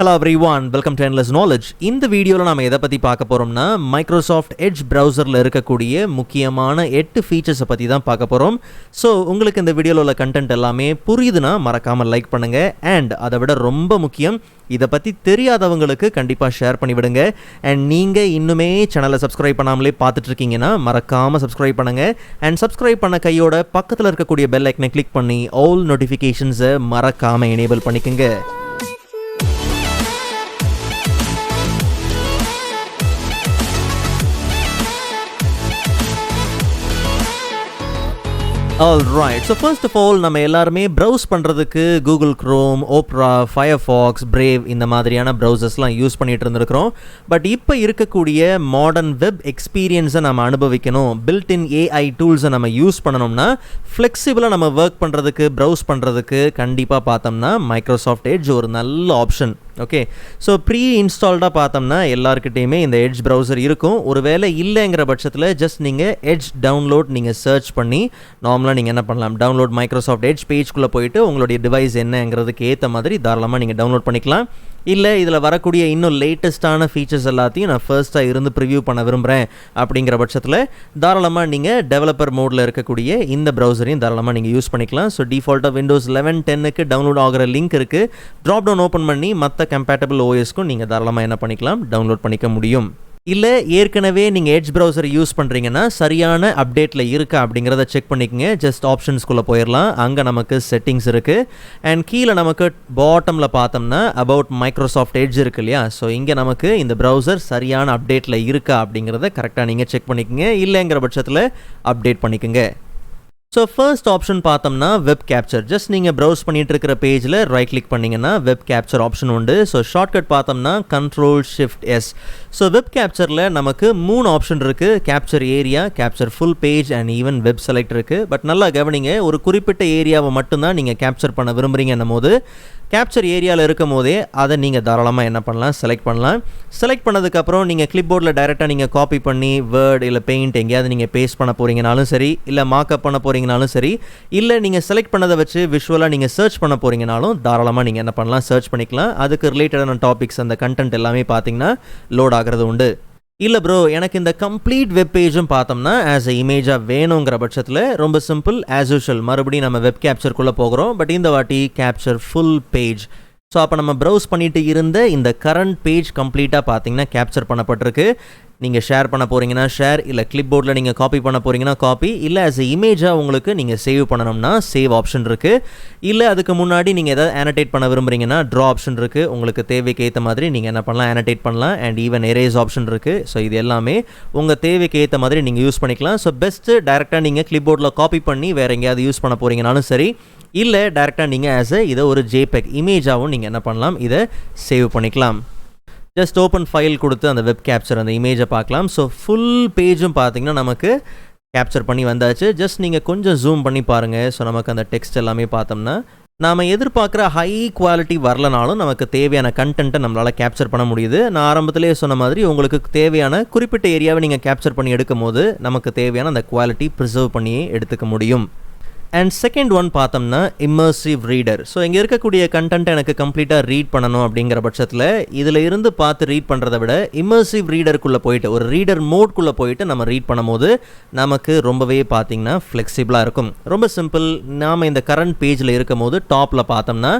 Hello everyone, welcome to Endless Knowledge. இந்த வீடியோவில் நாம் எதை பற்றி பார்க்க போகிறோம்னா மைக்ரோசாஃப்ட் எட்ஜ் ப்ரௌசரில் இருக்கக்கூடிய முக்கியமான 8 ஃபீச்சர்ஸை பற்றி தான் பார்க்க போகிறோம். ஸோ உங்களுக்கு இந்த வீடியோவில் உள்ள கண்டென்ட் எல்லாமே புரியுதுன்னா மறக்காமல் லைக் பண்ணுங்கள். அண்ட் அதை விட ரொம்ப முக்கியம், இதை பற்றி தெரியாதவங்களுக்கு கண்டிப்பாக ஷேர் பண்ணிவிடுங்க. அண்ட் நீங்கள் இன்னுமே சேனலை சப்ஸ்கிரைப் பண்ணாமலே பார்த்துட்ருக்கீங்கன்னா மறக்காமல் சப்ஸ்கிரைப் பண்ணுங்கள். அண்ட் சப்ஸ்கிரைப் பண்ண கையோட பக்கத்தில் இருக்கக்கூடிய பெல் ஐக்கனை கிளிக் பண்ணி ஆல் நோட்டிஃபிகேஷன்ஸை மறக்காமல் எனேபிள் பண்ணிக்கோங்க. Alright, so first of all நம்ம எல்லாருமே ப்ரௌஸ் பண்ணுறதுக்கு Google Chrome, Opera, Firefox, brave இந்த மாதிரியான ப்ரௌசர்ஸ்லாம் யூஸ் பண்ணிகிட்டு இருந்திருக்கிறோம். பட் இப்போ இருக்கக்கூடிய மாடர்ன் வெப் எக்ஸ்பீரியன்ஸை நம்ம அனுபவிக்கணும், பில்ட்-இன் ஏஐ டூல்ஸை நம்ம யூஸ் பண்ணணும்னா ஃப்ளெக்சிபிளாக நம்ம ஒர்க் பண்ணுறதுக்கு, ப்ரௌஸ் பண்ணுறதுக்கு கண்டிப்பாக பார்த்தோம்னா மைக்ரோசாஃப்ட் எட்ஜ் ஒரு நல்ல ஆப்ஷன். ஓகே, ஸோ ப்ரீ இன்ஸ்டால்டாக பார்த்தோம்னா எல்லாருக்கிட்டேயுமே இந்த எட்ஜ் ப்ரௌசர் இருக்கும். ஒரு வேளை இல்லைங்கிற பட்சத்தில் ஜஸ்ட் நீங்கள் எட்ஜ் டவுன்லோட் நீங்கள் சர்ச் பண்ணி நார்மலாக நீங்கள் என்ன பண்ணலாம், டவுன்லோட் மைக்ரோசாஃப்ட் எட்ஜ் பேஜ்குள்ளே போயிட்டு உங்களுடைய டிவைஸ் என்னங்கிறதுக்கு ஏற்ற மாதிரி தாராளமாக நீங்கள் டவுன்லோட் பண்ணிக்கலாம். இல்லை இதில் வரக்கூடிய இன்னும் லேட்டஸ்ட்டான ஃபீச்சர்ஸ் எல்லாத்தையும் நான் ஃபர்ஸ்ட்டாக இருந்து ப்ரிவ்யூ பண்ண விரும்புகிறேன் அப்படிங்கிற பட்சத்தில் தாராளமாக நீங்கள் டெவலப்பர் மோடில் இருக்கக்கூடிய இந்த ப்ரௌசரையும் தாராளமாக நீங்கள் யூஸ் பண்ணிக்கலாம். ஸோ டிஃபால்ட்டாக விண்டோஸ் 11, 10க்கு டவுன்லோட் ஆகிற லிங்க் இருக்குது. ட்ராப் டவுன் ஓப்பன் பண்ணி மற்ற கம்பேட்டபிள் ஓஎஸ்க்கும் நீங்கள் தாராளமாக என்ன பண்ணிக்கலாம், டவுன்லோட் பண்ணிக்க முடியும். இல்லை ஏற்கனவே நீங்கள் எட்ஜ் ப்ரௌசரை யூஸ் பண்ணுறீங்கன்னா சரியான அப்டேட்டில் இருக்கா அப்படிங்கிறத செக் பண்ணிக்கங்க. ஜஸ்ட் ஆப்ஷன்ஸ்குள்ளே போயிடலாம். அங்கே நமக்கு செட்டிங்ஸ் இருக்குது. அண்ட் கீழே நமக்கு பாட்டமில் பார்த்தோம்னா அபவுட் மைக்ரோசாஃப்ட் எட்ஜ் இருக்கு இல்லையா. ஸோ இங்கே நமக்கு இந்த ப்ரௌசர் சரியான அப்டேட்டில் இருக்கா அப்படிங்கிறத கரெக்டாக நீங்கள் செக் பண்ணிக்கங்க. இல்லைங்கிற பட்சத்தில் அப்டேட் பண்ணிக்கோங்க. ஸோ ஃபர்ஸ்ட் ஆப்ஷன் பார்த்தோம்னா வெப் கேப்சர். ஜஸ்ட் நீங்கள் ப்ரௌஸ் பண்ணிட்டு இருக்கிற பேஜில் ரைட் கிளிக் பண்ணிங்கன்னா வெப் கேப்சர் ஆப்ஷன் உண்டு. ஸோ ஷார்ட்கட் பார்த்தோம்னா Ctrl+Shift+S. ஸோ வெப் கேப்சரில் நமக்கு 3 ஆப்ஷன் இருக்குது. Capture area, capture full page and even web select இருக்குது. பட் நல்லா கவனிங்க, ஒரு குறிப்பிட்ட ஏரியாவை மட்டும்தான் நீங்கள் கேப்சர் பண்ண விரும்புகிறீங்கன்னும் போது கேப்சர் ஏரியாவில் இருக்கும் போதே அதை நீங்கள் தாராளமாக என்ன பண்ணலாம், செலக்ட் பண்ணலாம். செலக்ட் பண்ணதுக்கப்புறம் நீங்கள் கிளிப்போர்டில் டைரெக்டாக நீங்கள் காப்பி பண்ணி வேர்ட் இல்லை பெயிண்ட் எங்கேயாவது நீங்கள் பேஸ்ட் பண்ண போகிறீங்கனாலும் சரி, இல்லை மார்க்அப் பண்ண போகிறீங்கனாலும் சரி, இல்லை நீங்கள் செலக்ட் பண்ணதை வச்சு விஷுவலாக நீங்கள் சர்ச் பண்ண போகிறீங்கனாலும் தாராளமாக நீங்கள் என்ன பண்ணலாம், சர்ச் பண்ணிக்கலாம். அதுக்கு ரிலேட்டடான டாபிக்ஸ் அந்த கண்டென்ட் எல்லாமே பார்த்தீங்கன்னா லோட் ஆகிறது உண்டு. இல்லை ப்ரோ, எனக்கு இந்த கம்ப்ளீட் வெப் பேஜும் பார்த்தோம்னா ஆஸ் அ இமேஜாக வேணுங்கிற பட்சத்தில் ரொம்ப சிம்பிள், ஆஸ் யூஷுவல் மறுபடியும் நம்ம வெப் கேப்சருக்குள்ளே போகிறோம். பட் இந்த வாட்டி கேப்சர் ஃபுல் பேஜ். ஸோ அப்போ நம்ம ப்ரௌஸ் பண்ணிட்டு இருந்த இந்த கரண்ட் பேஜ் கம்ப்ளீட்டாக பார்த்தீங்கன்னா கேப்சர் பண்ணப்பட்டிருக்கு. நீங்கள் ஷேர் பண்ண போகிறீங்கன்னா ஷேர், இல்லை கிளிப்போர்டில் நீங்கள் காப்பி பண்ண போகிறீங்கன்னா காப்பி, இல்லை ஆஸ் எ இமேஜாக உங்களுக்கு நீங்கள் சேவ் பண்ணணும்னா சேவ் ஆப்ஷன் இருக்குது. இல்லை அதுக்கு முன்னாடி நீங்கள் எதாவது ஆனடேட் பண்ண விரும்புகிறீங்கன்னா ட்ரா ஆப்ஷன் இருக்குது. உங்களுக்கு தேவைக்கு ஏற்ற மாதிரி நீங்கள் என்ன பண்ணலாம், ஆனடேட் பண்ணலாம். அண்ட் ஈவன் எரேஸ் ஆப்ஷன் இருக்குது. ஸோ இது எல்லாமே உங்கள் தேவைக்கு ஏற்ற மாதிரி நீங்கள் யூஸ் பண்ணிக்கலாம். ஸோ பெஸ்ட்டு டைரெக்டாக நீங்கள் கிளிப்போர்டில் காப்பி பண்ணி வேறு எங்கேயாவது யூஸ் பண்ண போகிறீங்கனாலும் சரி, இல்லை டைரெக்டாக நீங்கள் ஆஸ் இதை ஒரு ஜேபெக் இமேஜாகவும் நீங்கள் என்ன பண்ணலாம், இதை சேவ் பண்ணிக்கலாம். ஜஸ்ட் ஓப்பன் ஃபைல் கொடுத்து அந்த வெப் கேப்சர் அந்த இமேஜை பார்க்கலாம். ஸோ ஃபுல் பேஜும் பார்த்தீங்கன்னா நமக்கு கேப்சர் பண்ணி வந்தாச்சு. ஜஸ்ட் நீங்கள் கொஞ்சம் ஜூம் பண்ணி பாருங்கள். ஸோ நமக்கு அந்த டெக்ஸ்ட் எல்லாமே பார்த்தோம்னா நாம் எதிர்பார்க்குற ஹை குவாலிட்டி வரலனாலும் நமக்கு தேவையான கண்டென்ட்டை நம்மளால் கேப்சர் பண்ண முடியுது. நான் ஆரம்பத்திலே சொன்ன மாதிரி உங்களுக்கு தேவையான குறிப்பிட்ட ஏரியாவை நீங்கள் கேப்சர் பண்ணி எடுக்கும் போது நமக்கு தேவையான அந்த குவாலிட்டி ப்ரிசர்வ் பண்ணியே எடுத்துக்க முடியும். அண்ட் செகண்ட் ஒன் பார்த்தோம்னா இம்மர்சிவ் ரீடர். ஸோ இங்கே இருக்கக்கூடிய கண்டென்ட்டை எனக்கு கம்ப்ளீட்டாக ரீட் பண்ணணும் அப்படிங்கிற பட்சத்தில் இதில் இருந்து பார்த்து ரீட் பண்ணுறதை விட இம்மர்சிவ் ரீடருக்குள்ளே போயிட்டு ஒரு ரீடர் மோட்குள்ளே போயிட்டு நம்ம ரீட் பண்ணும்போது நமக்கு ரொம்பவே பார்த்திங்கன்னா ஃப்ளெக்சிபிளாக இருக்கும். ரொம்ப சிம்பிள். நாம் இந்த கரண்ட் பேஜில் இருக்கும் போது டாப்பில் பார்த்தோம்னா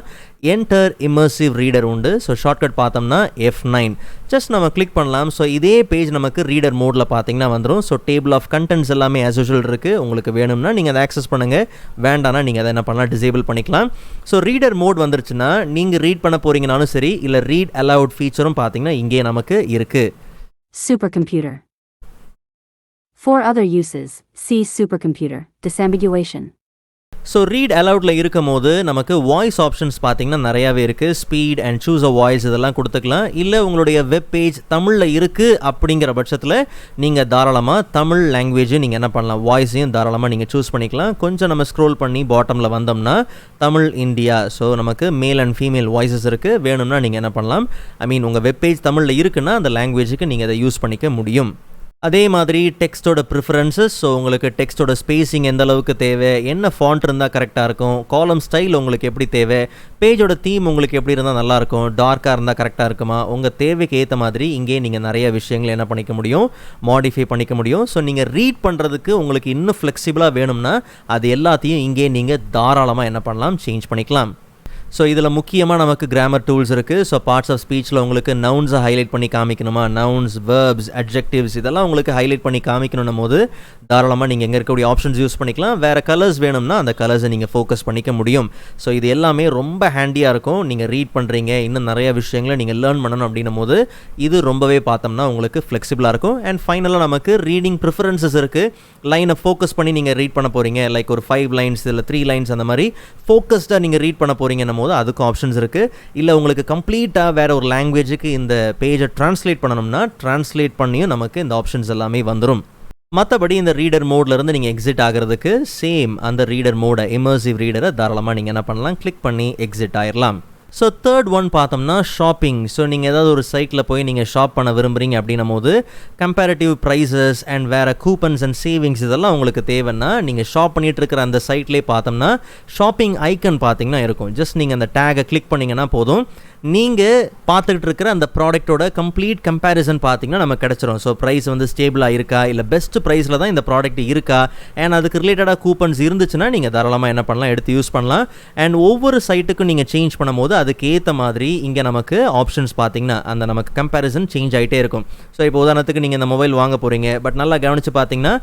என்டர் இம்மர்சிவ் ரீடர் உண்டு. ஸோ ஷார்ட்கட் பார்த்தோம்னா F9. ஜஸ்ட் நம்ம கிளிக் பண்ணலாம். ஸோ இதே பேஜ் நமக்கு ரீடர் மோடில் பார்த்தீங்கன்னா வந்துடும். ஸோ டேபிள் ஆஃப் கண்டென்ட்ஸ் எல்லாமே ஆஸ் யூஷுவல் இருக்குது. உங்களுக்கு வேணும்னா நீங்கள் அதை ஆக்சஸ் பண்ணுங்கள், வேண்டானா நீங்கள் அதை என்ன பண்ணலாம், டிசேபிள் பண்ணிக்கலாம். ஸோ ரீடர் மோட் வந்துருச்சுன்னா நீங்கள் ரீட் பண்ண போகிறீங்கனாலும் சரி, இல்லை ரீட் அலவுட் ஃபீச்சரும் பார்த்தீங்கன்னா இங்கே நமக்கு இருக்குது. Super computer. For other uses, see supercomputer. Disambiguation. So read அலவுடில் இருக்கும் போது நமக்கு வாய்ஸ் ஆப்ஷன்ஸ் பார்த்தீங்கன்னா நிறையாவே இருக்குது. Speed and choose a voice இதெல்லாம் கொடுத்துக்கலாம். இல்லை உங்களுடைய வெப் பேஜ் தமிழில் இருக்குது அப்படிங்கிற பட்சத்தில் நீங்கள் தாராளமாக தமிழ் லாங்குவேஜை நீங்கள் என்ன பண்ணலாம், வாய்ஸையும் தாராளமாக நீங்கள் சூஸ் பண்ணிக்கலாம். கொஞ்சம் நம்ம ஸ்க்ரோல் பண்ணி பாட்டமில் வந்தோம்னா தமிழ் இந்தியா. ஸோ நமக்கு மேல் அண்ட் ஃபீமேல் வாய்ஸஸ் இருக்குது. வேணும்னா நீங்கள் என்ன பண்ணலாம், உங்கள் வெப் பேஜ் தமிழில் இருக்குன்னா அந்த லாங்குவேஜுக்கு நீங்கள் அதை யூஸ் பண்ணிக்க முடியும். அதே மாதிரி டெக்ஸ்ட்டோட ப்ரிஃபரன்சஸ், ஸோ உங்களுக்கு டெக்ஸ்ட்டோட ஸ்பேசிங் எந்த அளவுக்கு தேவை, என்ன ஃபாண்ட் இருந்தால் கரெக்டாக இருக்கும், காலம் ஸ்டைல் உங்களுக்கு எப்படி தேவை, பேஜோட தீம் உங்களுக்கு எப்படி இருந்தால் நல்லாயிருக்கும், டார்க்காக இருந்தால் கரெக்டாக இருக்குமா, உங்கள் தேவைக்கு ஏற்ற மாதிரி இங்கே நீங்கள் நிறைய விஷயங்கள் என்ன பண்ணிக்க முடியும், மாடிஃபை பண்ணிக்க முடியும். ஸோ நீங்கள் ரீட் பண்ணுறதுக்கு உங்களுக்கு இன்னும் ஃப்ளெக்சிபிளாக வேணும்னா அது எல்லாத்தையும் இங்கே நீங்கள் தாராளமாக என்ன பண்ணலாம், சேஞ்ச் பண்ணிக்கலாம். ஸோ இதில் முக்கியமாக நமக்கு கிராமர் டூல்ஸ் இருக்குது. ஸோ பார்ட்ஸ் ஆஃப் ஸ்பீச்சில் உங்களுக்கு நவுன்ஸை ஹைலைட் பண்ணி காமிக்கணுமா, நவுன்ஸ், வேர்ப்ஸ், அட்ஜெக்டிவ்ஸ் இதெல்லாம் உங்களுக்கு ஹைலைட் பண்ணி காமிக்கணும் போது தாராளமாக நீங்கள் எங்கே இருக்கக்கூடிய ஆப்ஷன்ஸ் யூஸ் பண்ணிக்கலாம். வேறு கலர்ஸ் வேணும்னா அந்த கலர்ஸை நீங்கள் ஃபோக்கஸ் பண்ணிக்க முடியும். ஸோ இது எல்லாமே ரொம்ப ஹேண்டியாக இருக்கும். நீங்கள் ரீட் பண்ணுறீங்க, இன்னும் நிறைய விஷயங்களை நீங்கள் லேர்ன் பண்ணணும் அப்படின்னும் போது இது ரொம்பவே பார்த்தோம்னா உங்களுக்கு ஃப்ளெக்சிபிளாக இருக்கும். அண்ட் ஃபைனலாக நமக்கு ரீடிங் ப்ரிஃபரன்சஸ் இருக்குது. லைனை ஃபோக்கஸ் பண்ணி நீங்கள் ரீட் பண்ண போகிறீங்க, லைக் ஒரு 5 லைன்ஸ் இல்லை 3 லைன்ஸ் அந்த மாதிரி ஃபோக்கஸ்டாக நீங்கள் ரீட் பண்ண போகிறீங்கன்னும் போது அதுக்கும் ஆப்ஷன்ஸ் இருக்குது. இல்லை உங்களுக்கு கம்ப்ளீட்டாக வேறு ஒரு லாங்குவேஜுக்கு இந்த பேஜை ட்ரான்ஸ்லேட் பண்ணணும்னா ட்ரான்ஸ்லேட் பண்ணியும் நமக்கு இந்த ஆப்ஷன்ஸ் எல்லாமே வந்துடும். மற்றபடி இந்த ரீடர் மோட்லேருந்து நீங்கள் எக்ஸிட் ஆகிறதுக்கு சேம் அந்த ரீடர் மோடை, இமர்சிவ் ரீடரை தாராளமாக நீங்கள் என்ன பண்ணலாம், கிளிக் பண்ணி எக்ஸிட் ஆயிடலாம். ஸோ தேர்ட் ஒன் பார்த்தோம்னா ஷாப்பிங். ஸோ நீங்கள் ஏதாவது ஒரு சைட்டில் போய் நீங்கள் ஷாப் பண்ண விரும்புகிறீங்க அப்படின்னும் போது கம்பேரிட்டிவ் ப்ரைஸஸ் அண்ட் வேறு கூப்பன்ஸ் அண்ட் சேவிங்ஸ் இதெல்லாம் உங்களுக்கு தேவைன்னா நீங்கள் ஷாப் பண்ணிகிட்டு இருக்கிற அந்த சைட்லேயே பார்த்தோம்னா ஷாப்பிங் ஐக்கன் பார்த்தீங்கன்னா இருக்கும். ஜஸ்ட் நீங்கள் அந்த டேகை கிளிக் பண்ணிங்கன்னா போதும், நீங்கள் பார்த்துக்கிட்டு இருக்கிற அந்த ப்ராடக்ட்டோட கம்ப்ளீட் கம்பேரிசன் பார்த்தீங்கன்னா நமக்கு கிடச்சிரும். ஸோ ப்ரைஸ் வந்து ஸ்டேபிளாக இருக்கா, இல்லை பெஸ்ட் ப்ரைஸில் தான் இந்த ப்ராடக்ட் இருக்கா, அண்ட் அதுக்கு ரிலேட்டடாக கூப்பன்ஸ் இருந்துச்சுன்னா நீங்கள் தாராளமாக என்ன பண்ணலாம், எடுத்து யூஸ் பண்ணலாம். அண்ட் ஒவ்வொரு சைட்டுக்கும் நீங்கள் சேஞ்ச் பண்ணும்போது அதுக்கு ஏற்ற மாதிரி இங்கே நமக்கு ஆப்ஷன்ஸ் பார்த்தீங்கன்னா அந்த நமக்கு கம்பேரிசன் சேஞ்ச் ஆகிட்டே இருக்கும். ஸோ இப்போ உதாரணத்துக்கு நீங்கள் இந்த மொபைல் வாங்க போகிறீங்க, பட் நல்லா கவனித்து பார்த்தீங்கன்னா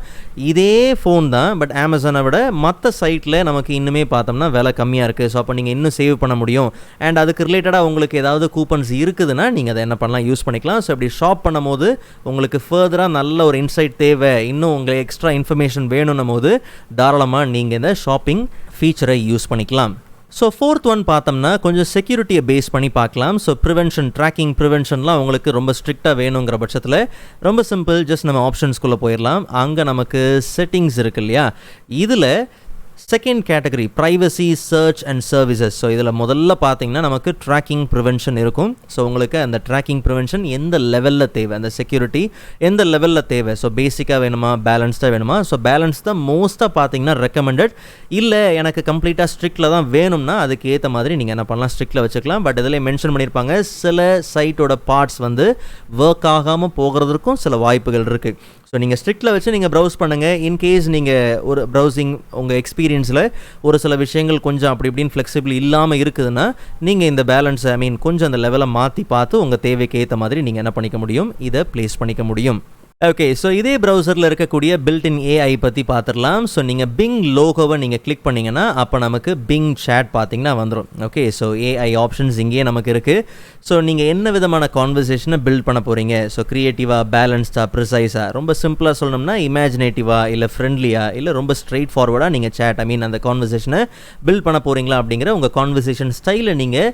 இதே ஃபோன் தான், பட் அமேசானை விட மற்ற சைட்டில் நமக்கு இன்னுமே பார்த்தோம்னா விலை கம்மியாக இருக்குது. ஸோ அப்போ நீங்கள் இன்னும் சேவ் பண்ண முடியும். அண்ட் அதுக்கு ரிலேட்டடாக உங்களுக்கு ஏதாவது கூப்பன்ஸ் இருக்குதுன்னா நீங்கள் அதை என்ன பண்ணலாம், யூஸ் பண்ணிக்கலாம். ஸோ இப்படி ஷாப் பண்ணும் போது உங்களுக்கு ஃபர்தராக நல்ல ஒரு இன்சைட் தேவை, இன்னும் உங்களுக்கு எக்ஸ்ட்ரா இன்ஃபர்மேஷன் வேணும்னும் போது தாராளமாக நீங்கள் இந்த ஷாப்பிங் ஃபீச்சரை யூஸ் பண்ணிக்கலாம். ஸோ ஃபோர்த் ஒன் பார்த்தோம்னா கொஞ்சம் செக்யூரிட்டியை பேஸ் பண்ணி பார்க்கலாம். ஸோ ப்ரிவென்ஷன், ட்ராக்கிங் ப்ரிவென்ஷன்லாம் உங்களுக்கு ரொம்ப ஸ்ட்ரிக்டாக வேணுங்கிற பட்சத்தில் ரொம்ப சிம்பிள், ஜஸ்ட் நம்ம ஆப்ஷன்ஸ்குள்ளே போயிடலாம். அங்கே நமக்கு செட்டிங்ஸ் இருக்கு இல்லையா, இதில் second category privacy, search and services. So இதில் முதல்ல பார்த்தீங்கன்னா நமக்கு ட்ராக்கிங் ப்ரிவென்ஷன் இருக்கும். ஸோ உங்களுக்கு அந்த ட்ராக்கிங் ப்ரிவென்ஷன் எந்த லெவலில் தேவை, அந்த செக்யூரிட்டி எந்த லெவலில் தேவை, ஸோ பேசிக்காக வேணுமா, பேலன்ஸ்டாக வேணுமா. ஸோ பேலன்ஸ் தான் மோஸ்ட்டாக பார்த்தீங்கன்னா ரெக்கமெண்டட். இல்லை எனக்கு கம்ப்ளீட்டாக ஸ்ட்ரிக்டில் தான் வேணும்னா அதுக்கு ஏற்ற மாதிரி நீங்கள் என்ன பண்ணலாம், ஸ்ட்ரிக்டில் வச்சுக்கலாம். பட் இதில் மென்ஷன் பண்ணியிருப்பாங்க சில சைட்டோட பார்ட்ஸ் வந்து ஒர்க் ஆகாமல் போகிறதுக்கும் சில வாய்ப்புகள் இருக்குது. ஸோ நீங்கள் ஸ்ட்ரிக்டில் வச்சு நீங்கள் ப்ரௌஸ் பண்ணுங்கள். இன்கேஸ் நீங்கள் ஒரு ப்ரௌசிங் உங்கள் எக்ஸ்பீரியன்ஸில் ஒரு சில விஷயங்கள் கொஞ்சம் அப்படி இப்படின்னு ஃப்ளெக்சிபிள் இல்லாமல் இருக்குதுன்னா நீங்கள் இந்த பேலன்ஸை கொஞ்சம் அந்த லெவலை மாற்றி பார்த்து உங்கள் தேவைக்கு ஏற்ற மாதிரி நீங்கள் என்ன பண்ணிக்க முடியும், இதை ப்ளேஸ் பண்ணிக்க முடியும். ஓகே, ஸோ இதே ப்ரௌசரில் இருக்கக்கூடிய பில்ட்-இன் ஏஐ பற்றி பார்த்துடலாம். ஸோ நீங்கள் பிங் லோகோவை நீங்கள் கிளிக் பண்ணிங்கன்னா அப்போ நமக்கு பிங் சேட் பார்த்தீங்கன்னா வந்துடும். ஓகே, ஸோ ஏஐ ஆப்ஷன்ஸ் இங்கேயே நமக்கு இருக்குது. ஸோ நீங்கள் என்ன விதமான கான்வர்சேஷனை பில்ட் பண்ண போகிறீங்க, ஸோ க்ரியேட்டிவாக, பேலன்ஸ்டாக, ப்ரிசைஸாக, ரொம்ப சிம்பிளாக சொல்லணும்னா இமேஜினேட்டிவாக, இல்லை ஃப்ரெண்ட்லியாக, இல்லை ரொம்ப ஸ்ட்ரெயிட் ஃபார்வர்டாக நீங்கள் சேட் அந்த கான்வர்சேஷனை பில்ட் பண்ண போகிறீங்களா அப்படிங்கிற உங்கள் கான்வர்சேஷன் ஸ்டைலை நீங்கள்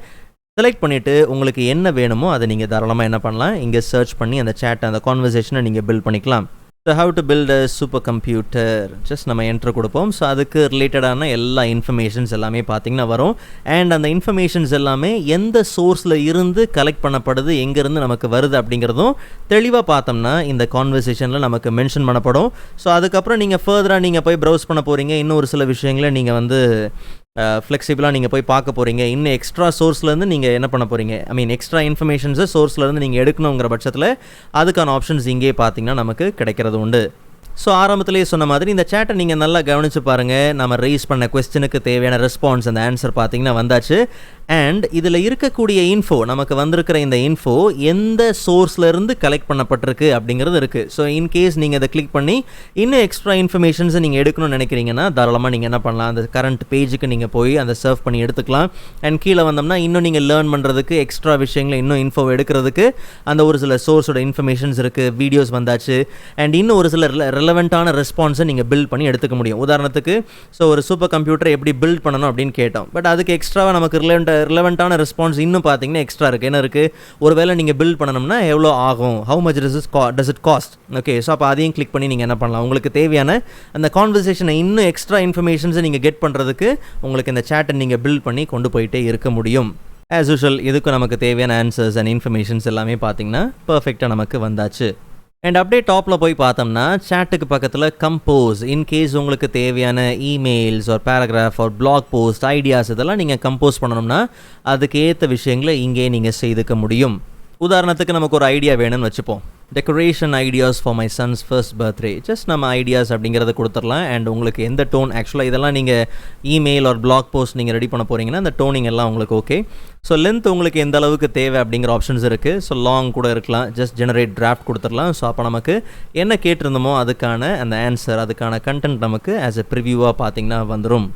செலக்ட் பண்ணிவிட்டு உங்களுக்கு என்ன வேணுமோ அதை நீங்கள் தாராளமாக என்ன பண்ணலாம், இங்கே சர்ச் பண்ணி அந்த சேட்டை, அந்த கான்வர்சேஷனை நீங்கள் பில்ட் பண்ணிக்கலாம். So how to build a super computer, just நம்ம என்ட்ரு கொடுப்போம். ஸோ அதுக்கு ரிலேட்டடான எல்லா இன்ஃபர்மேஷன்ஸ் எல்லாமே பார்த்திங்கன்னா வரும். அண்ட் அந்த இன்ஃபர்மேஷன்ஸ் எல்லாமே எந்த சோர்ஸில் இருந்து கலெக்ட் பண்ணப்படுது, எங்கேருந்து நமக்கு வருது அப்படிங்கிறதும் தெளிவாக பார்த்தோம்னா இந்த கான்வர்சேஷனில் நமக்கு மென்ஷன் பண்ணப்படும். ஸோ அதுக்கப்புறம் நீங்கள் ஃபர்தராக நீங்கள் போய் ப்ரௌஸ் பண்ண போகிறீங்க, இன்னும் ஒரு சில விஷயங்களை நீங்கள் வந்து ஃப்ளெக்சிபிளாக நீங்கள் போய் பார்க்க போகிறீங்க, இன்னும் எக்ஸ்ட்ரா சோர்ஸ்லேருந்து நீங்கள் என்ன பண்ண போகிறீங்க, எக்ஸ்ட்ரா இன்ஃபர்மேஷன்ஸை சோர்ஸ்லேருந்து நீங்கள் எடுக்கணுங்கிற பட்சத்தில் அதுக்கான ஆப்ஷன்ஸ் இங்கே பார்த்தீங்கன்னா நமக்கு கிடைக்கிறது உண்டு. ஸோ ஆரம்பத்திலே சொன்ன மாதிரி இந்த சேட்டை நீங்கள் நல்லா கவனித்து பாருங்கள். நம்ம ரைஸ் பண்ண கொஸ்டினுக்கு தேவையான ரெஸ்பான்ஸ், அந்த ஆன்சர் பார்த்தீங்கன்னா வந்தாச்சு. அண்ட் இதில் இருக்கக்கூடிய இன்ஃபோ, நமக்கு வந்திருக்கிற இந்த இன்ஃபோ எந்த சோர்ஸ்லேருந்து கலெக்ட் பண்ணப்பட்டிருக்கு அப்படிங்கிறது இருக்குது. ஸோ இன்கேஸ் நீங்கள் அதை கிளிக் பண்ணி இன்னும் எக்ஸ்ட்ரா இன்ஃபர்மேஷன்ஸை நீங்கள் எடுக்கணும்னு நினைக்கிறீங்கன்னா தாராளமாக நீங்கள் என்ன பண்ணலாம், அந்த கரண்ட் பேஜுக்கு நீங்கள் போய் அந்த சர்வ் பண்ணி எடுத்துக்கலாம். அண்ட் கீழே வந்தோம்னா இன்னும் நீங்கள் லேர்ன் பண்ணுறதுக்கு, எக்ஸ்ட்ரா விஷயங்களை இன்னும் இன்ஃபோ எடுக்கிறதுக்கு அந்த ஒரு சில சோர்ஸோட இன்ஃபர்மேஷன்ஸ் இருக்குது, வீடியோஸ் வந்தாச்சு. அண்ட் இன்னும் ஒரு சில ரெலவெண்ட்டான ரெஸ்பான்ஸை நீங்கள் பில்ட் பண்ணி எடுத்துக்க முடியும். உதாரணத்துக்கு ஸோ ஒரு சூப்பர் கம்ப்யூட்டரை எப்படி பில்ட் பண்ணணும் அப்படின்னு கேட்டோம். பட் அதுக்கு எக்ஸ்ட்ராவாக நமக்கு ரிலவெண்ட்டான ரெஸ்பான்ஸ் இன்னும் பார்த்தீங்கன்னா எக்ஸ்ட்ரா இருக்குது. என்ன இருக்குது, ஒரு வேளை நீங்கள் பில்ட் பண்ணணும்னா எவ்வளோ ஆகும், how much does it cost. Okay, so அப்போ அதையும் கிளிக் பண்ணி நீங்கள் என்ன பண்ணலாம், உங்களுக்கு தேவையான அந்த கான்வர்சேஷனை இன்னும் எக்ஸ்ட்ரா இன்ஃபர்மேஷன்ஸை நீங்கள் கெட் பண்ணுறதுக்கு உங்களுக்கு இந்த சேட்டை நீங்கள் பில்ட் பண்ணி கொண்டு போயிட்டே இருக்க முடியும். ஆஸ் யூஷுவல் இதுக்கும் நமக்கு தேவையான ஆன்சர்ஸ் அண்ட் இன்ஃபர்மேஷன்ஸ் எல்லாமே பார்த்தீங்கன்னா பர்ஃபெக்டாக நமக்கு வந்தாச்சு. அண்ட் அப்படியே டாப்பில் போய் பார்த்தோம்னா சேட்டுக்கு பக்கத்தில் கம்போஸ், இன்கேஸ் உங்களுக்கு தேவையான இமெயில்ஸ் ஒரு பேராகிராஃப் ஒரு பிளாக் போஸ்ட் ஐடியாஸ் இதெல்லாம் நீங்கள் கம்போஸ் பண்ணணும்னா அதுக்கு ஏற்ற விஷயங்களை இங்கே நீங்கள் செய்துக்க முடியும். உதாரணத்துக்கு நமக்கு ஒரு ஐடியா வேணும்னு வச்சுப்போம். Decoration ideas for my sons first birthday. Just நம்ம ஐடியாஸ் அப்படிங்கிறத கொடுத்துடலாம். அண்ட் உங்களுக்கு எந்த டோன் ஆக்சுவலாக இதெல்லாம் நீங்கள் இமெயில் ஒரு பிளாக் போஸ்ட் நீங்கள் ரெடி பண்ண போகிறீங்கன்னா அந்த டோனிங் எல்லாம் உங்களுக்கு ஓகே. ஸோ லென்த் உங்களுக்கு எந்த அளவுக்கு தேவை அப்படிங்கிற ஆப்ஷன்ஸ் இருக்குது. ஸோ லாங் கூட இருக்கலாம். ஜஸ்ட் ஜெனரேட் டிராஃப்ட் கொடுத்துடலாம். ஸோ அப்போ நமக்கு என்ன கேட்டிருந்தோமோ அதுக்கான அந்த ஆன்சர் அதுக்கான கண்டென்ட் நமக்கு ஆஸ் எ ப்ரிவியூவாக பார்த்தீங்கன்னா வந்துடும்.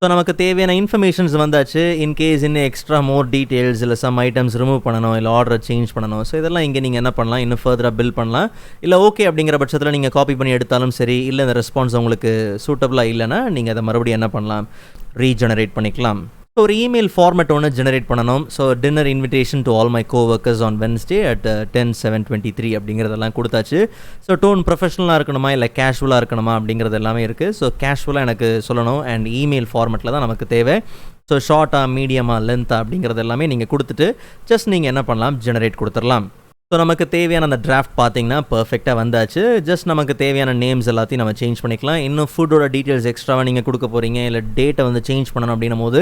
ஸோ நமக்கு தேவையான இன்ஃபர்மேஷன்ஸ் வந்தாச்சு. இன்கேஸ் இன்னும் எக்ஸ்ட்ரா மோர் டீட்டெயில்ஸ் இல்லை சம் ஐட்டம்ஸ் ரிமூவ் பண்ணணும் இல்லை ஆர்டரை சேஞ்ச் பண்ணணும். ஸோ இதெல்லாம் இங்கே நீங்கள் என்ன பண்ணலாம், இன்னும் ஃபர்தராக பில்ட் பண்ணலாம். இல்லை ஓகே அப்படிங்கிற பட்சத்தில் நீங்கள் காப்பி பண்ணி எடுத்தாலும் சரி, இல்லை இந்த ரெஸ்பான்ஸ் உங்களுக்கு சூட்டபுளாக இல்லைன்னா நீங்கள் அதை மறுபடியும் என்ன பண்ணலாம், ரீஜெனரேட் பண்ணிக்கலாம். ஸோ ஒரு இமெயில் ஃபார்மேட் ஒன்று ஜெனரேட் பண்ணணும். So dinner invitation to all my co-workers on Wednesday at 10/7/23 அப்படிங்கிறதெல்லாம் கொடுத்தாச்சு. ஸோ டோன் ப்ரொஃபஷனலாக இருக்கணுமா இல்லை கேஷுவலாக இருக்கணுமா அப்படிங்கிறது எல்லாமே இருக்குது. ஸோ கேஷுவலாக எனக்கு சொல்லணும் அண்ட் இமெயில் ஃபார்மேட்டில் தான் நமக்கு தேவை. ஸோ ஷார்ட்டாக மீடியமாக லென்த்தாக அப்படிங்கிறது எல்லாமே நீங்கள் கொடுத்துட்டு ஜஸ்ட் நீங்கள் என்ன பண்ணலாம், ஜெனரேட் கொடுத்துடலாம். ஸோ நமக்கு தேவையான அந்த டிராஃப்ட் பார்த்தீங்கன்னா பர்ஃபெக்டாக வந்தாச்சு. ஜஸ்ட் நமக்கு தேவையான நேம்ஸ் எல்லாத்தையும் நம்ம சேஞ்ச் பண்ணிக்கலாம். இன்னும் ஃபுட்டோட டீட்டெயில்ஸ் எக்ஸ்ட்ராவாக நீங்கள் கொடுக்க போகிறீங்க இல்லை டேட்டை வந்து சேஞ்ச் பண்ணணும் அப்படின்னும் போது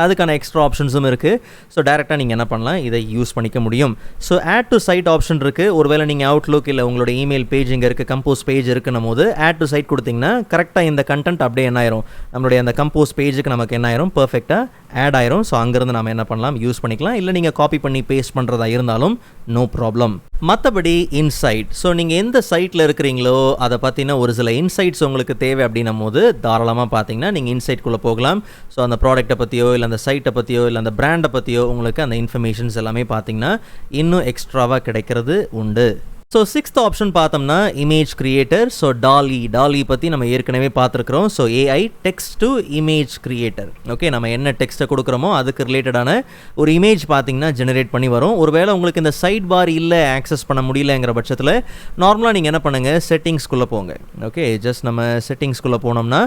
அதுக்கான எக்ஸ்ட்ரா ஆப்ஷன்ஸும் இருக்குது. ஸோ டேரெக்டாக நீங்கள் என்ன பண்ணலாம், இதை யூஸ் பண்ணிக்க முடியும். So add to side option இருக்குது. ஒருவேளை நீங்கள் அவுட்லுக் இல்லை உங்களோட இமெயில் பேஜ் இங்கே இருக்குது, கம்போஸ் பேஜ் இருக்குன்னும் போது ஆட் டு சைட் கொடுத்தீங்கன்னா கரெக்டாக இந்த கண்டென்ட் அப்படியே என்ன ஆயிரும், நம்மளுடைய அந்த கம்போஸ் பேஜுக்கு நமக்கு என்ன ஆயிரும், பர்ஃபெக்டாக ஆட் ஆயிரும். ஸோ அங்கேருந்து நம்ம என்ன பண்ணலாம், யூஸ் பண்ணிக்கலாம். இல்லை நீங்கள் காப்பி பண்ணி பேஸ்ட் பண்ணுறதா இருந்தாலும் நோ ப்ராப்ளம். மற்றபடி இன்சைட், ஸோ நீங்கள் எந்த சைட்டில் இருக்கிறீங்களோ அதை பார்த்தீங்கன்னா ஒரு சில இன்சைட்ஸ் உங்களுக்கு தேவை அப்படின்னும் போது தாராளமாக பார்த்தீங்கன்னா நீங்கள் இன்சைட்குள்ளே போகலாம். ஸோ அந்த ப்ராடக்ட்டை பற்றியோ இல்லை அந்த சைட்டை பற்றியோ இல்லை அந்த பிராண்டை பற்றியோ உங்களுக்கு அந்த இன்ஃபர்மேஷன்ஸ் எல்லாமே பார்த்தீங்கன்னா இன்னும் எக்ஸ்ட்ராவாக கிடைக்கிறது உண்டு. ஸோ 6th ஆப்ஷன் பார்த்தோம்னா image creator. So Dall E பற்றி நம்ம ஏற்கனவே பார்த்துருக்குறோம். So AI text to image creator. Okay, நம்ம என்ன டெக்ஸ்ட்டை கொடுக்குறோமோ அதுக்கு ரிலேட்டடான ஒரு இமேஜ் பார்த்தீங்கன்னா ஜெனரேட் பண்ணி வரும். ஒருவேளை உங்களுக்கு இந்த சைட் பார் இல்லை, ஆக்சஸ் பண்ண முடியலங்கிற பட்சத்தில் நார்மலாக நீங்கள் என்ன பண்ணுங்கள், செட்டிங்ஸ்குள்ளே போங்க. ஓகே, ஜஸ்ட் நம்ம செட்டிங்ஸ்குள்ளே போனோம்னா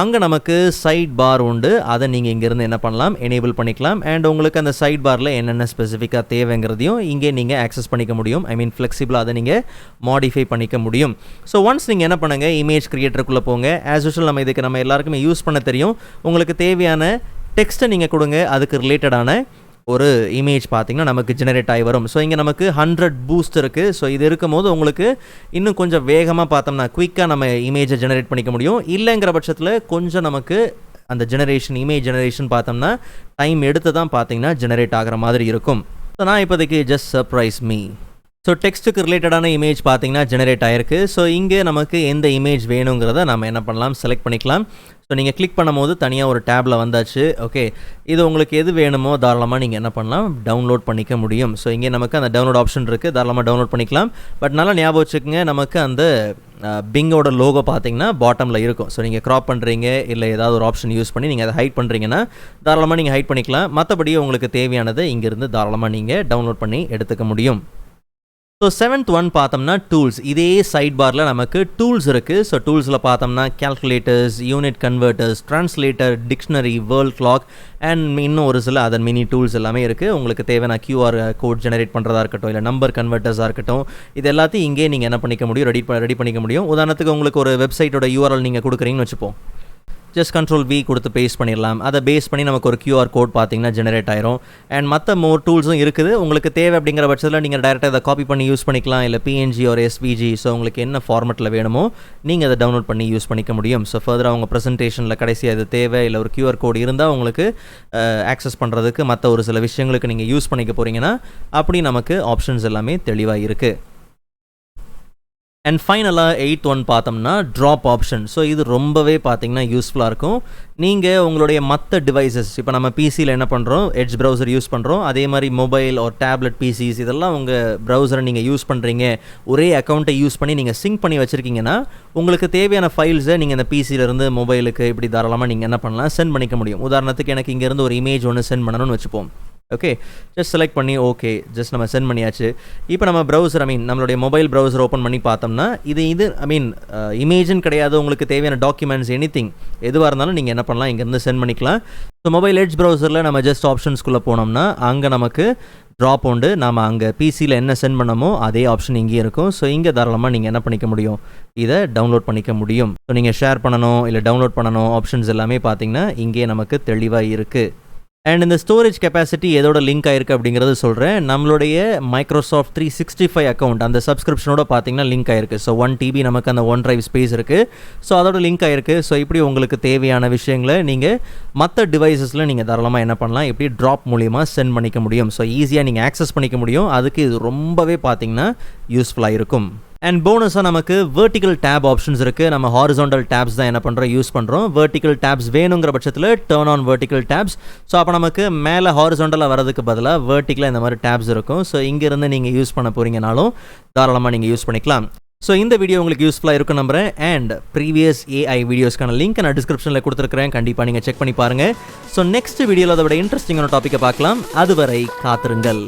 அங்கே நமக்கு சைட் பார் உண்டு. அதை நீங்கள் இங்கேருந்து என்ன பண்ணலாம், எனேபிள் பண்ணிக்கலாம். அண்ட் உங்களுக்கு அந்த சைட் பாரில் என்னென்ன ஸ்பெசிஃபிக்காக தேவைங்கிறதையும் இங்கே நீங்கள் ஆக்சஸ் பண்ணிக்க முடியும். ஐ மீன் ஃப்ளெக்சிபிளாக அதை நீங்கள் மாடிஃபை பண்ணிக்க முடியும். ஸோ ஒன்ஸ் நீங்கள் என்ன பண்ணுங்க, இமேஜ் கிரியேட்டருக்குள்ளே போங்க. ஆஸ் யூஷுவல் நம்ம எல்லாருக்குமே யூஸ் பண்ண தெரியும். உங்களுக்கு தேவையான டெக்ஸ்ட்டை நீங்கள் கொடுங்க, அதுக்கு ரிலேட்டடான ஒரு இமேஜ் பார்த்தீங்கன்னா நமக்கு ஜெனரேட் ஆகி வரும். ஸோ இங்கே நமக்கு 100 பூஸ்ட் இருக்குது. ஸோ இது இருக்கும் போது உங்களுக்கு இன்னும் கொஞ்சம் வேகமாக பார்த்தோம்னா குயிக்காக நம்ம இமேஜை ஜெனரேட் பண்ணிக்க முடியும். இல்லைங்கிற பட்சத்தில் கொஞ்சம் நமக்கு அந்த இமேஜ் ஜெனரேஷன் பார்த்தோம்னா டைம் எடுத்து தான் பார்த்தீங்கன்னா ஜெனரேட் ஆகிற மாதிரி இருக்கும். ஸோ நான் இப்போதைக்கு ஜஸ்ட் சர்ப்ரைஸ் மீ. ஸோ டெக்ஸ்ட்டுக்கு ரிலேட்டடான இமேஜ் பார்த்தீங்கன்னா ஜெனரேட் ஆகிருக்கு. ஸோ இங்கே நமக்கு எந்த இமேஜ் வேணுங்கிறத நம்ம என்ன பண்ணலாம், செலக்ட் பண்ணிக்கலாம். ஸோ நீங்கள் கிளிக் பண்ணும்போது தனியாக ஒரு டேப்பில் வந்தாச்சு. ஓகே, இது உங்களுக்கு எது வேணுமோ தாராளமாக நீங்கள் என்ன பண்ணலாம், டவுன்லோட் பண்ணிக்க முடியும். ஸோ இங்கே நமக்கு அந்த டவுன்லோட் ஆப்ஷன் இருக்குது, தாராளமாக டவுன்லோட் பண்ணிக்கலாம். பட் நல்லா ஞாபகம் வச்சுக்கோங்க, நமக்கு அந்த பிங்கோட லோகோ பார்த்தீங்கன்னா பாட்டமில் இருக்கும். ஸோ நீங்கள் க்ராப் பண்ணுறீங்க இல்லை ஏதாவது ஒரு ஆப்ஷன் யூஸ் பண்ணி நீங்கள் அதை ஹைட் பண்ணுறீங்கன்னா தாராளமாக நீங்கள் ஹைட் பண்ணிக்கலாம். மற்றபடி உங்களுக்கு தேவையானதை இங்கேருந்து தாராளமாக நீங்கள் டவுன்லோட் பண்ணி எடுத்துக்க முடியும். ஸோ 7th ஒன் பார்த்தோம்னா டூல்ஸ். இதே சைட் பாரில் நமக்கு டூல்ஸ் இருக்குது. ஸோ டூல்ஸில் பார்த்தோம்னா calculators, unit converters, translator, dictionary, world clock and இன்னும் ஒரு சில அதர் மினி டூல்ஸ் எல்லாமே இருக்குது. உங்களுக்கு தேவையான QR கோட் ஜெனரேட் பண்ணுறதா இருக்கட்டும் இல்லை நம்பர் கன்வெர்ட்டர்ஸாக இருக்கட்டும், இது எல்லாத்தையும் இங்கே நீங்கள் என்ன பண்ணிக்க முடியும், ரெடி பண்ணிக்க முடியும். உதாரணத்துக்கு உங்களுக்கு ஒரு வெப்சைட்டோட URL நீங்கள் கொடுக்குறீங்கன்னு வச்சுப்போம். ஜஸ்ட் Ctrl+V கொடுத்து பேஸ்ட் பண்ணிடலாம். அதை பேஸ் பண்ணி நமக்கு ஒரு QR கோட் பார்த்தீங்கன்னா ஜெனரேட் ஆயிரும். அண்ட் மற்ற மோர் டூல்ஸும் இருக்குது. உங்களுக்கு தேவை அப்படிங்கிற பட்சத்தில் நீங்கள் டேரெக்டாக அதை காப்பி பண்ணி யூஸ் பண்ணிக்கலாம், இல்லை PNG ஒரு SVG. ஸோ உங்களுக்கு என்ன ஃபார்மெட்டில் வேணுமோ நீங்கள் அதை டவுன்லோட் பண்ணி யூஸ் பண்ணிக்க முடியும். ஸோ ஃபர்தராக உங்கள் ப்ரெசன்டேஷனில் கடைசியாக அது தேவை இல்லை ஒரு QR கோட் இருந்தால் உங்களுக்கு ஆக்சஸ் பண்ணுறதுக்கு மற்ற ஒரு சில விஷயங்களுக்கு நீங்கள் யூஸ் பண்ணிக்க போகிறீங்கன்னா அப்படி நமக்கு ஆப்ஷன்ஸ் எல்லாமே தெளிவாக இருக்குது. அண்ட் ஃபைனலாக 8th ஒன் பார்த்தோம்னா ட்ராப் ஆப்ஷன். ஸோ இது ரொம்பவே பார்த்தீங்கன்னா யூஸ்ஃபுல்லாக இருக்கும். நீங்கள் உங்களுடைய மற்ற டிவைசஸ், இப்போ நம்ம பிசியில் என்ன பண்ணுறோம், எட்ஜ் ப்ரௌசர் யூஸ் பண்ணுறோம். அதே மாதிரி மொபைல் ஒரு டேப்லெட் பிசிஸ் இதெல்லாம் உங்கள் ப்ரௌசரை நீங்கள் யூஸ் பண்ணுறீங்க, ஒரே அக்கௌண்ட்டை யூஸ் பண்ணி நீங்கள் சிங்க் பண்ணி வச்சுருக்கீங்கன்னா உங்களுக்கு தேவையான ஃபைல்ஸை நீங்கள் இந்த பிசியிலேருந்து மொபைலுக்கு இப்படி தாராளமாக நீங்கள் என்ன பண்ணலாம், சென்ட் பண்ணிக்க முடியும். உதாரணத்துக்கு எனக்கு இங்கேருந்து ஒரு இமேஜ் ஒன்று சென்ட் பண்ணணும்னு வச்சுப்போம். ஓகே, ஜஸ்ட் செலக்ட் பண்ணி ஓகே ஜஸ்ட் நம்ம சென்ட் பண்ணியாச்சு. இப்போ நம்ம ப்ரௌசர் நம்மளுடைய மொபைல் ப்ரௌசர் ஓப்பன் பண்ணி பார்த்தோம்னா இது இமேஜின் கிடையாது, உங்களுக்கு தேவையான டாக்குமெண்ட்ஸ் எனிதிங் எதுவாக இருந்தாலும் நீங்கள் என்ன பண்ணலாம், இங்கேருந்து சென்ட் பண்ணிக்கலாம். ஸோ மொபைல் எட்ஜ் ப்ரௌசரில் நம்ம ஜஸ்ட் ஆப்ஷன்ஸ்குள்ளே போனோம்னா அங்கே நமக்கு ட்ராப் உண்டு. நாம் அங்கே பிசியில் என்ன சென்ட் பண்ணமோ அதே ஆப்ஷன் இங்கேயும் இருக்கும். ஸோ இங்கே தாராளமாக நீங்கள் என்ன பண்ணிக்க முடியும், இதை டவுன்லோட் பண்ணிக்க முடியும். ஸோ நீங்கள் ஷேர் பண்ணணும் இல்லை டவுன்லோட் பண்ணணும் ஆப்ஷன்ஸ் எல்லாமே பார்த்தீங்கன்னா இங்கே நமக்கு தெளிவாக இருக்குது. அண்ட் இந்த ஸ்டோரேஜ் கெப்பாசிட்டி எதோட லிங்க் ஆயிருக்கு அப்படிங்கிறது சொல்கிறேன். நம்மளுடைய மைக்ரோசாஃப்ட் 365 அக்கௌண்ட் அந்த சப்ஸ்கிரிப்ஷனோட பார்த்தீங்கன்னா லிங்க் ஆயிருக்கு. ஸோ 1 TB நமக்கு அந்த ஒன் டிரைவ் ஸ்பேஸ் இருக்குது. ஸோ அதோட லிங்க் ஆயிருக்கு. ஸோ இப்படி உங்களுக்கு தேவையான விஷயங்களை நீங்கள் மற்ற டிவைசஸில் நீங்கள் தாராளமாக என்ன பண்ணலாம், இப்படி ட்ராப் மூலிமா சென்ட் பண்ணிக்க முடியும். ஸோ ஈஸியாக நீங்கள் ஆக்சஸ் பண்ணிக்க முடியும். அதுக்கு இது ரொம்பவே பார்த்தீங்கன்னா யூஸ்ஃபுல்லாக இருக்கும். அண்ட் போனஸாக நமக்கு வெர்டிக்கல் டேப் ஆப்ஷன்ஸ் இருக்குது. நம்ம ஹாரிசான்டல் டேப்ஸ் தான் என்ன பண்ணுறோம், யூஸ் பண்ணுறோம். வெர்டிக்கல் டேப்ஸ் வேணுங்கிற பட்சத்தில் turn on vertical tabs. So அப்போ நமக்கு மேலே ஹாரிசான்டலாக வரதுக்கு பதிலாக வெர்டிக்கலாக இந்த மாதிரி டேப்ஸ் இருக்கும். ஸோ இங்கேருந்து நீங்கள் யூஸ் பண்ண போகிறீங்கனாலும் தாராளமாக நீங்கள் யூஸ் பண்ணிக்கலாம். ஸோ இந்த வீடியோ உங்களுக்கு யூஸ்ஃபுல்லாக இருக்கும் நம்புறேன். அண்ட் ப்ரீவியஸ் AI வீடியோஸ்க்கான லிங்க் நான் டிஸ்கிரிப்ஷனில் கொடுத்துருக்கிறேன், கண்டிப்பாக நீங்கள் செக் பண்ணி பாருங்கள். ஸோ நெக்ஸ்ட் வீடியோவில் அதை விட இன்ட்ரெஸ்டிங்கான டாப்பிக்கை பார்க்கலாம். அதுவரை காத்திருங்கள்.